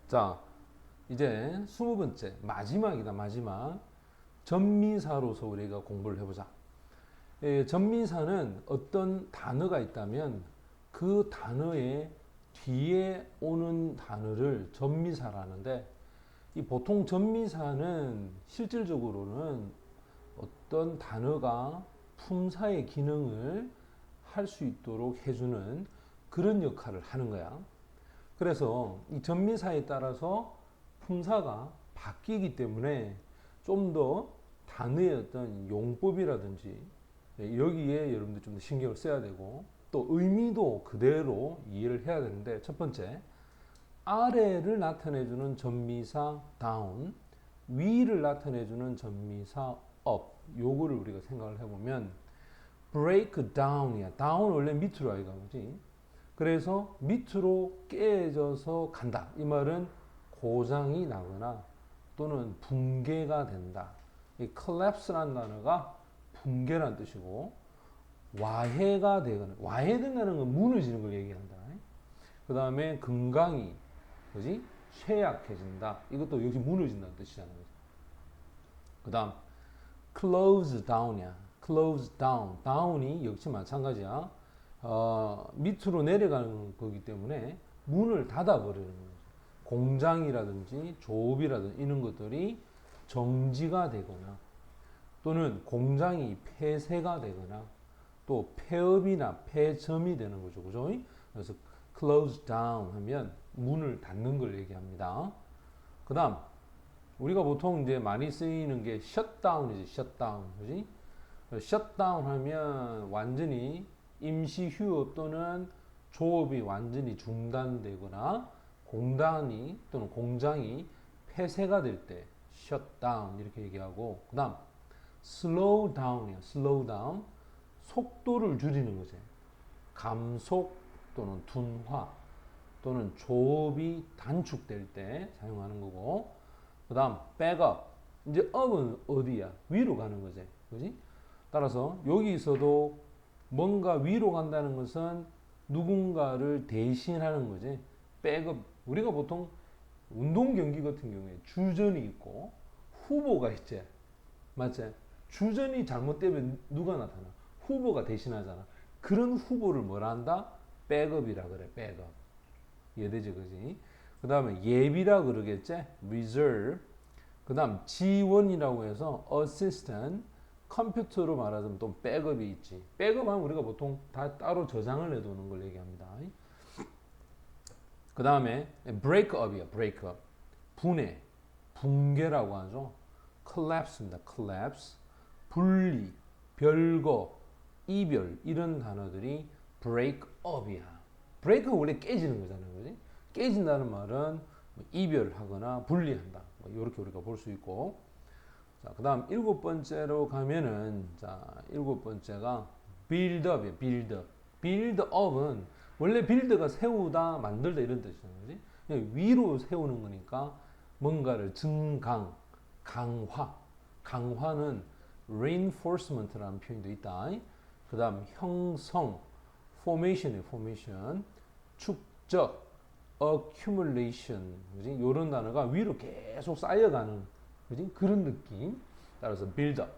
자, 이제 20번째 마지막이다. 마지막 전미사로서 우리가 공부를 해보자. 전미사는 어떤 단어가 있다면 그 단어의 뒤에 오는 단어를 전미사라는데, 이 보통 전미사는 실질적으로는 어떤 단어가 품사의 기능을 할 수 있도록 해주는 그런 역할을 하는 거야. 그래서 이 전미사에 따라서 품사가 바뀌기 때문에 좀 더 단어의 어떤 용법이라든지 여기에 여러분들 좀 더 신경을 써야 되고, 또 의미도 그대로 이해를 해야 되는데, 첫 번째, 아래를 나타내주는 전미사 down, 위를 나타내주는 전미사 up, 요거를 우리가 생각을 해보면 break down이야. down 원래 밑으로 아이가 그지? 그래서 밑으로 깨져서 간다. 이 말은 고장이 나거나 또는 붕괴가 된다. 이 collapse라는 단어가 붕괴란 뜻이고, 와해가 되거나, 와해된다는 건 무너지는 걸 얘기한다. 그 다음에 건강이 그지? 쇠약해진다. 이것도 역시 무너진다는 뜻이잖아요. 그 다음 close down이야. close down. down이 역시 마찬가지야. 밑으로 내려가는 거기 때문에 문을 닫아버리는 거죠. 공장이라든지 조업이라든지 이런 것들이 정지가 되거나, 또는 공장이 폐쇄가 되거나, 또 폐업이나 폐점이 되는 거죠. 그죠? 그래서 close down 하면 문을 닫는 걸 얘기합니다. 그 다음, 우리가 보통 이제 많이 쓰이는 게 shutdown이지, shutdown. 그지? shutdown 하면 완전히 임시 휴업 또는 조업이 완전히 중단되거나 공단이 또는 공장이 폐쇄가 될 때 shutdown 이렇게 얘기하고, 그 다음 slow down이야. slow down. 속도를 줄이는 거지. 감속 또는 둔화 또는 조업이 단축될 때 사용하는 거고, 그 다음 back up. 이제 up은 어디야? 위로 가는 거지. 그지? 따라서 여기서도 뭔가 위로 간다는 것은 누군가를 대신하는 거지. 백업. 우리가 보통 운동 경기 같은 경우에 주전이 있고 후보가 있지. 맞지? 주전이 잘못되면 누가 나타나? 후보가 대신하잖아. 그런 후보를 뭐라 한다? 백업이라 그래. 백업. 이해되지, 그지? 그 다음에 예비라 그러겠지? reserve. 그 다음 지원이라고 해서 assistant. 컴퓨터로 말하자면 또 백업이 있지. 백업하면 우리가 보통 다 따로 저장을 해두는 걸 얘기합니다. 그 다음에 breakup이야. breakup. 분해, 붕괴라고 하죠. collapse입니다. collapse. 분리, 별거, 이별 이런 단어들이 breakup이야. break은 원래 깨지는 거잖아요. 그지? 깨진다는 말은 이별하거나 분리한다. 이렇게 우리가 볼 수 있고, 자, 그 다음 일곱 번째로 가면은, 자, 일곱 번째가 build-up이에요. build-up. build-up은 원래 build가 세우다, 만들다 이런 뜻이잖아요. 그지? 그냥 위로 세우는 거니까 뭔가를 증강, 강화. 강화는 reinforcement라는 표현도 있다. 그 다음 형성, formation이에요. formation. 축적, accumulation. 그지? 이런 단어가 위로 계속 쌓여가는, 그지? 그런 느낌. 따라서 build up.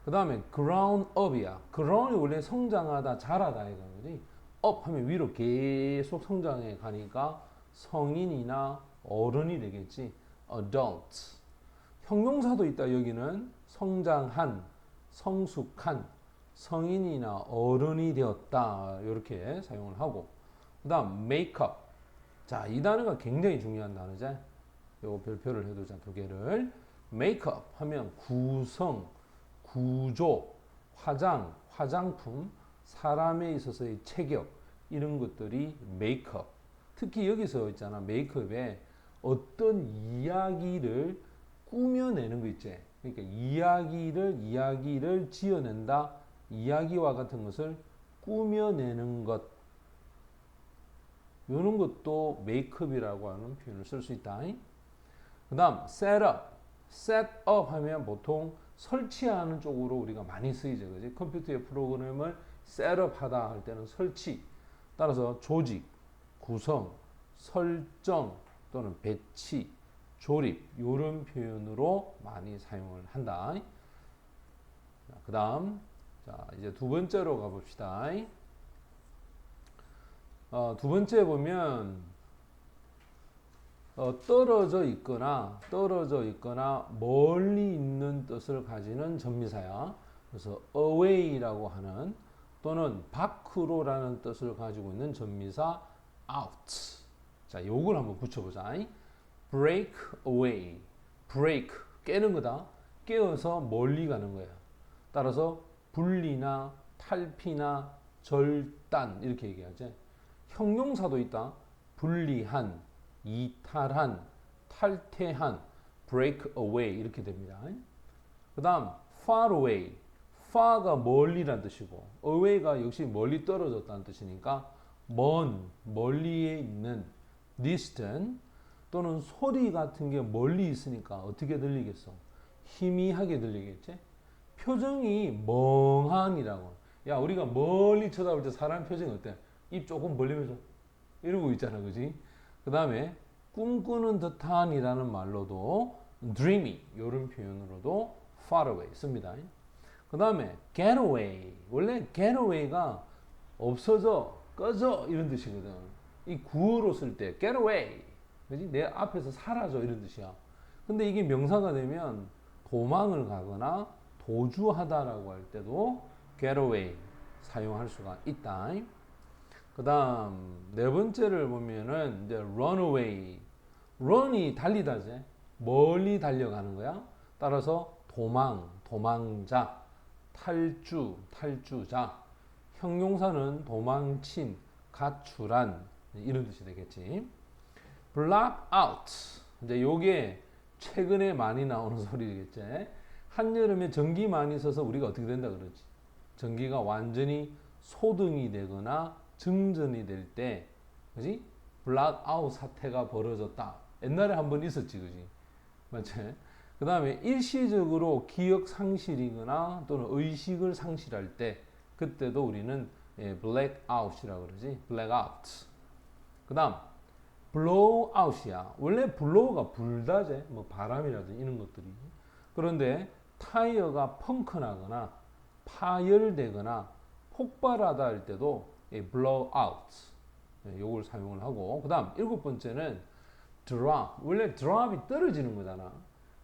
그 다음에 ground up이야. ground이 원래 성장하다, 자라다 이거, 그지? up 하면 위로 계속 성장해 가니까 성인이나 어른이 되겠지. adult. 형용사도 있다. 여기는 성장한, 성숙한, 성인이나 어른이 되었다. 이렇게 사용을 하고, 그 다음 make up. 자, 이 단어가 굉장히 중요한 단어지. 요거 별표를 해두자. 두 개를. 메이크업 하면 구성, 구조, 화장, 화장품, 사람에 있어서의 체격 이런 것들이 메이크업. 특히 여기서 있잖아. 메이크업에 어떤 이야기를 꾸며내는 거 있지. 그러니까 이야기를 지어낸다. 이야기와 같은 것을 꾸며내는 것. 이런 것도 메이크업이라고 하는 표현을 쓸 수 있다. 그 다음 셋업. 셋업 하면 보통 설치하는 쪽으로 우리가 많이 쓰이죠. 그지? 컴퓨터의 프로그램을 셋업하다 할 때는 설치. 따라서 조직, 구성, 설정, 또는 배치, 조립 이런 표현으로 많이 사용을 한다. 그 다음 자 이제 두 번째로 가봅시다. 두 번째 보면 떨어져 있거나 멀리 있는 뜻을 가지는 전미사야. 그래서 away라고 하는 또는 밖으로라는 뜻을 가지고 있는 전미사 out. 자, 요걸 한번 붙여보자. break away. break 깨는 거다. 깨어서 멀리 가는 거야. 따라서 분리나 탈피나 절단 이렇게 얘기하지. 형용사도 있다. 분리한, 이탈한, 탈퇴한, break away 이렇게 됩니다. 그 다음 far away. far가 멀리란 뜻이고 away가 역시 멀리 떨어졌다는 뜻이니까 멀리에 있는 distant 또는 소리 같은 게 멀리 있으니까 어떻게 들리겠어? 희미하게 들리겠지? 표정이 멍한이라고. 야, 우리가 멀리 쳐다볼 때 사람 표정이 어때? 입 조금 벌리면서 이러고 있잖아, 그지? 그 다음에 꿈꾸는 듯한이라는 말로도 dreamy 이런 표현으로도 far away 씁니다. 그 다음에 get away. 원래 get away가 없어져, 꺼져 이런 뜻이거든. 이 구어로 쓸 때 get away. 그지? 내 앞에서 사라져 이런 뜻이야. 근데 이게 명사가 되면 도망을 가거나 도주하다라고 할 때도 get away 사용할 수가 있다. 그 다음 네 번째를 보면은 이제 run away. run이 달리다지. 멀리 달려가는 거야. 따라서 도망자, 탈주자. 형용사는 도망친, 가출한 이런 뜻이 되겠지. block out. 이제 요게 최근에 많이 나오는 소리겠지. 한여름에 전기 많이 써서 우리가 어떻게 된다 그러지? 전기가 완전히 소등이 되거나 증전이 될 때, 그지? block out 사태가 벌어졌다. 옛날에 한번 있었지, 그지? 맞지? 그 다음에 일시적으로 기억 상실이거나 또는 의식을 상실할 때, 그때도 우리는 black out이라고 그러지. black out. 그 다음 blow out이야. 원래 blow가 불다제, 뭐 바람이라든지 이런 것들이. 그런데 타이어가 펑크 나거나 파열되거나 폭발하다 할 때도 blow out. 요걸 사용을 하고. 그 다음 일곱 번째는 drop. 원래 drop이 떨어지는 거잖아.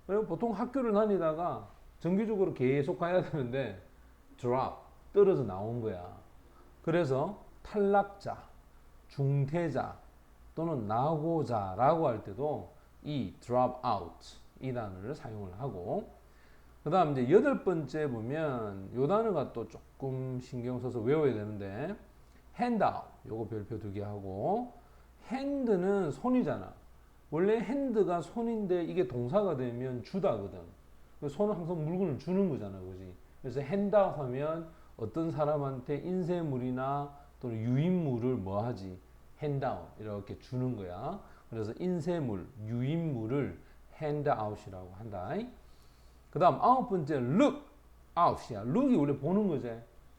그리고 보통 학교를 다니다가 정기적으로 계속 가야 되는데 drop, 떨어져 나온 거야. 그래서 탈락자, 중퇴자 또는 나고자라고 할 때도 이 drop out 이 단어를 사용을 하고, 그 다음 이제 여덟 번째 보면 요 단어가 또 조금 신경 써서 외워야 되는데 handout 요거 별표 두 개 하고, hand는 손이잖아. 원래 핸드가 손인데 이게 동사가 되면 주다거든. 손은 항상 물건을 주는 거잖아, 그지? 그래서 핸드아웃 하면 어떤 사람한테 인쇄물이나 또는 유인물을 뭐 하지? 핸드아웃 이렇게 주는 거야. 그래서 인쇄물, 유인물을 핸드아웃이라고 한다. 그 다음 아홉 번째 look out이야. look이 원래 보는 거지.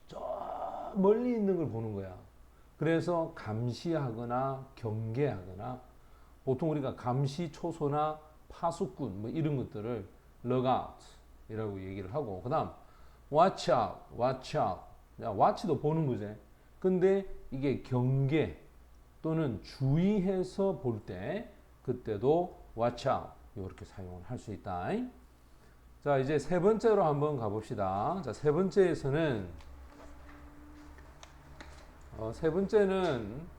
저 멀리 있는 걸 보는 거야. 그래서 감시하거나 경계하거나, 보통 우리가 감시 초소나 파수꾼 뭐 이런 것들을 logout이라고 얘기를 하고, 그 다음 watch out. 야, watch도 보는 거지. 근데 이게 경계 또는 주의해서 볼 때 그때도 watch out 이렇게 사용을 할 수 있다. 자, 이제 세 번째로 한번 가봅시다. 자, 세 번째에서는 세 번째는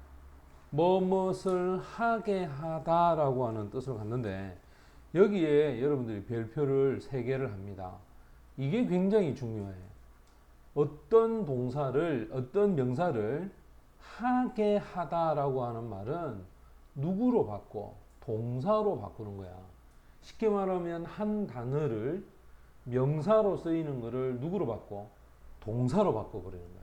무엇을 하게 하다라고 하는 뜻을 갖는데, 여기에 여러분들이 별표를 3개를 합니다. 이게 굉장히 중요해. 어떤 동사를, 어떤 명사를 하게 하다라고 하는 말은 누구로 바꿔? 동사로 바꾸는 거야. 쉽게 말하면 한 단어를 명사로 쓰이는 거를 누구로 바꿔? 동사로 바꿔버리는 거야.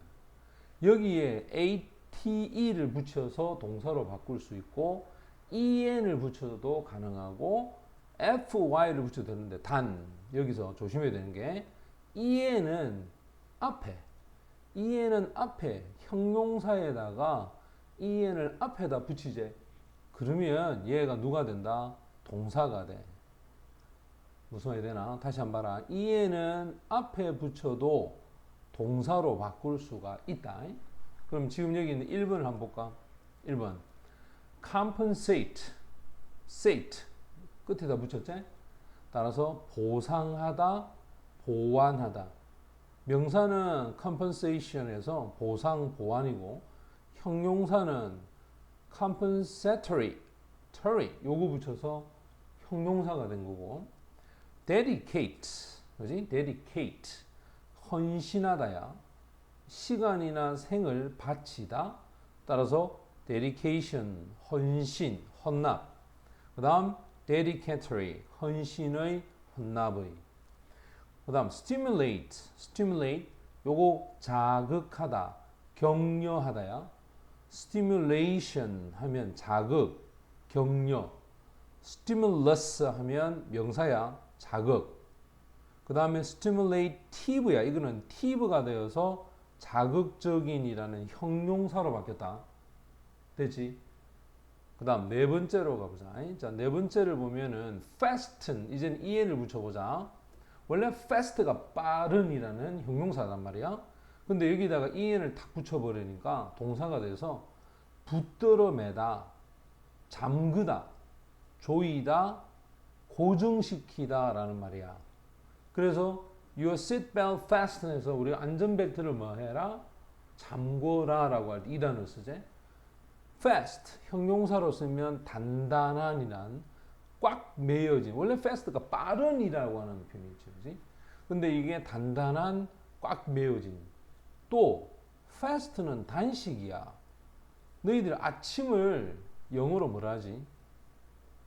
여기에 ate를 붙여서 동사로 바꿀 수 있고 en을 붙여도 가능하고 fy를 붙여도 되는데, 단 여기서 조심해야 되는 게 en은 앞에 형용사에다가 en을 앞에다 붙이제. 그 그러면 얘가 누가 된다? 동사가 돼. 무슨 말이 되나? 다시 한번 봐라. 이에는 앞에 붙여도 동사로 바꿀 수가 있다. 그럼 지금 여기 있는 1번을 한번 볼까? 1번. compensate, sate 끝에다 붙였지? 따라서 보상하다, 보완하다. 명사는 compensation에서 보상, 보완이고 형용사는 compensatory, 요거 붙여서 형용사가 된 거고 dedicate, 그지? dedicate, 헌신하다야. 시간이나 생을 바치다. 따라서 dedication, 헌신, 헌납. 그 다음 dedicatory, 헌신의, 헌납의. 그 다음 stimulate, 요거 자극하다, 격려하다야. stimulation 하면 자극, 격려. stimulus 하면 명사야, 자극. 그 다음에 stimulative야. 이거는 tive가 되어서 자극적인이라는 형용사로 바뀌었다. 되지? 그 다음 네 번째로 가보자. 자, 네 번째를 보면은 fasten, 이제는 en을 붙여보자. 원래 fast가 빠른이라는 형용사단 말이야. 근데 여기다가 en을 탁 붙여버리니까 동사가 돼서 붙들어 매다, 잠그다, 조이다, 고정시키다 라는 말이야. 그래서 your seatbelt fasten해서 우리가 안전벨트를 뭐 해라? 잠궈라 라고 할 때 이 단어를 쓰지. fast, 형용사로 쓰면 단단한이란 꽉 매여진, 원래 fast가 빠른이라고 하는 표현이지, 그지? 근데 이게 단단한, 꽉 매여진. 또 fast는 단식이야. 너희들 아침을 영어로 뭐라 하지?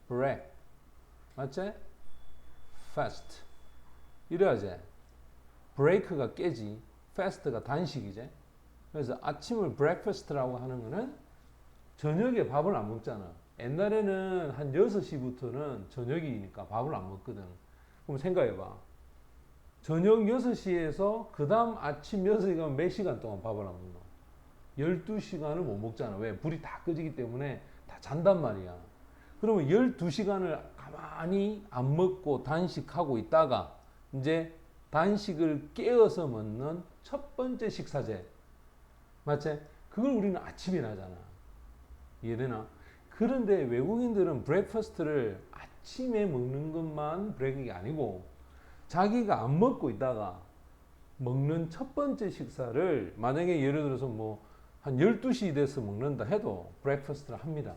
break, 맞지? fast 이래야지. break가 깨지, fast가 단식이지. 그래서 아침을 breakfast라고 하는 거는 저녁에 밥을 안 먹잖아. 옛날에는 한 6시부터는 저녁이니까 밥을 안 먹거든. 그럼 생각해봐. 저녁 6시에서 그 다음 아침 6시간 몇 시간 동안 밥을 안 먹노? 12시간을 못 먹잖아. 왜? 불이 다 꺼지기 때문에 다 잔단 말이야. 그러면 12시간을 가만히 안 먹고 단식하고 있다가 이제 단식을 깨어서 먹는 첫 번째 식사제. 맞지? 그걸 우리는 아침이라 하잖아. 이해되나? 그런데 외국인들은 브레이크퍼스트를 아침에 먹는 것만 브레이크가 아니고 자기가 안 먹고 있다가 먹는 첫 번째 식사를 만약에 예를 들어서 뭐 한 12시 돼서 먹는다 해도 브레이크퍼스트를 합니다.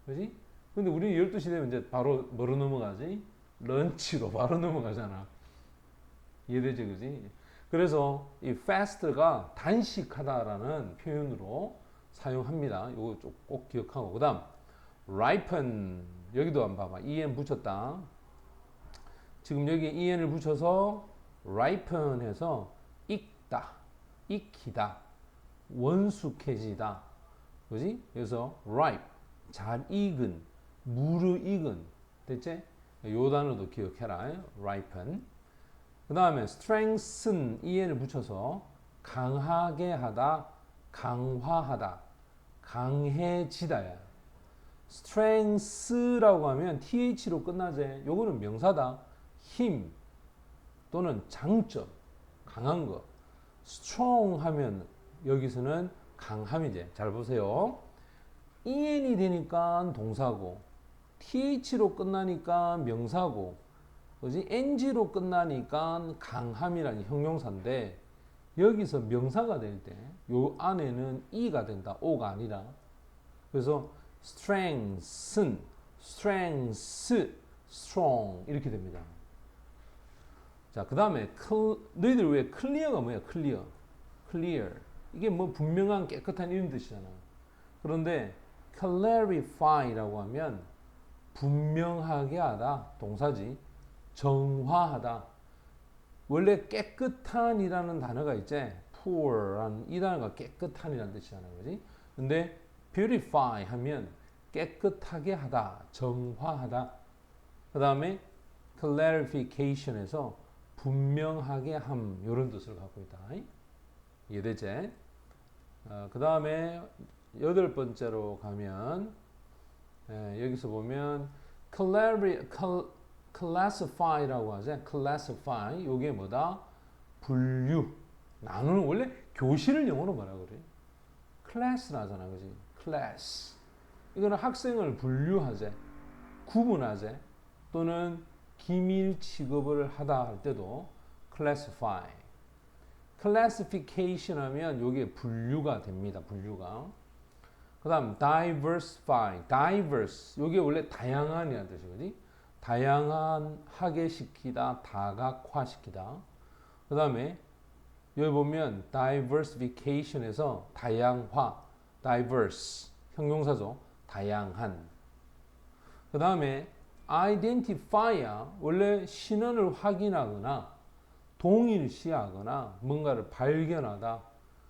그지? 근데 우리는 12시 되면 이제 바로 뭐로 넘어가지? 런치로 바로 넘어가잖아. 이해되지? 그지? 그래서 이 fast가 단식하다라는 표현으로 사용합니다. 이거 꼭 기억하고. 그 다음 ripen, 여기도 한번 봐봐. en 붙였다. 지금 여기 en을 붙여서 ripen 해서 익다, 익히다, 원숙해지다. 그지? 그래서 ripe, 잘 익은, 무르익은. 됐지? 요 단어도 기억해라. ripen. 그 다음에 strengthen, en을 붙여서 강하게 하다, 강화하다, 강해지다야. strength라고 하면 th로 끝나지. 요거는 명사다. 힘 또는 장점, 강한 거. strong 하면 여기서는 강함이지. 잘 보세요. en이 되니까 동사고 th로 끝나니까 명사고, 그지? ng로 끝나니까 강함이라는 형용사인데 여기서 명사가 될 때 요 안에는 e가 된다. o가 아니라. 그래서 strengthen, strength, strong 이렇게 됩니다. 자, 그 다음에 너희들 왜 clear가 뭐야? clear. 이게 뭐 분명한, 깨끗한 이런 뜻이잖아. 그런데 clarify라고 하면 분명하게 하다, 동사지. 정화하다. 원래 깨끗한이라는 단어가 있지. poor라는 이 단어가 깨끗한이라는 뜻이잖아, 그지? 근데 beautify 하면 깨끗하게 하다, 정화하다. 그 다음에 clarification에서 분명하게 함, 이런 뜻을 갖고 있다. 이해되지? 그 다음에 여덟 번째로 가면 여기서 보면 classify라고 하죠. classify. 요게 뭐다? 분류. 나누는 원래 교실을 영어로 뭐라 그래? class라잖아, 그지? class. 이거는 학생을 분류하재, 구분하재, 또는 기밀 취급을 하다 할 때도 classify. classification 하면 요게 분류가 됩니다. 분류가. 그 다음 diversify, diverse. 요게 원래 다양한이라는 뜻이거든. 다양하게 시키다, 다각화시키다. 그 다음에 여기 보면 diversification에서 다양화, diverse, 형용사죠. 다양한. 그 다음에 identify야 원래 신원을 확인하거나 동일시하거나 뭔가를 발견하다.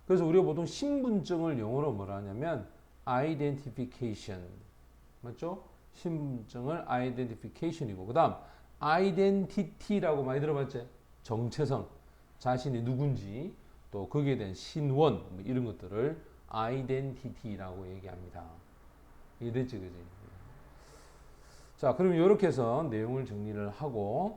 그래서 우리가 보통 신분증을 영어로 뭐라 하냐면 identification. 맞죠? 신분증을 identification이고 그 다음 identity라고 많이 들어봤지? 정체성. 자신이 누군지 또 거기에 대한 신원 뭐 이런 것들을 identity라고 얘기합니다. 이해됐지? 그지? 자, 그럼 이렇게 해서 내용을 정리를 하고